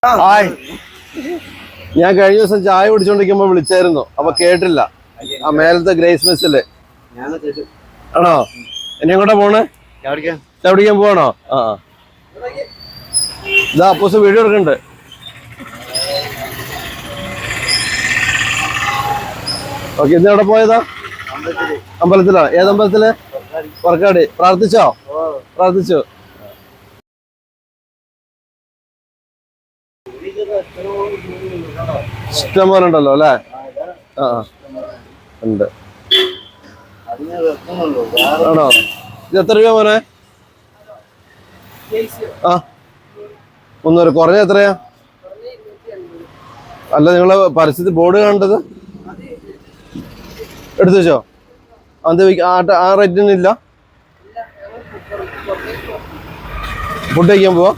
Hi, ഞാൻ കഴിഞ്ഞ ദിവസം ചായ കുടിച്ചോണ്ടിരിക്കുമ്പോ വിളിച്ചായിരുന്നു, അപ്പൊ കേട്ടില്ല. ആ മേലത്തെ ഗ്രേസ് മെസ്സില് ആണോ? എന്നെ കൂടെ പോണ് ചവിടിക്കാൻ പോവാണോ? ആ ഇതാ അപ്പൂസ് വീഡിയോ എടുക്കണ്ട്. ഓക്കെ, ഇന്ന് എവിടെ പോയതാ? അമ്പലത്തിലോ? ഏതമ്പലത്തില്? വർക്കാടി. പ്രാർത്ഥിച്ചോ? പ്രാർത്ഥിച്ചു. ഇഷ്ടംപോലെ ഉണ്ടല്ലോ അല്ലേ? ആ ഉണ്ട്. ആണോ? ഇത് എത്ര രൂപ മോനെ? ആ 300. കുറഞ്ഞ എത്രയാ? അല്ല, നിങ്ങള് പരസ്യത്തിൽ ബോർഡ് കണ്ടത് എടുത്തു വെച്ചോ? അത് ആ റേറ്റിനില്ല. ഫുഡ് കഴിക്കാൻ പോവാ?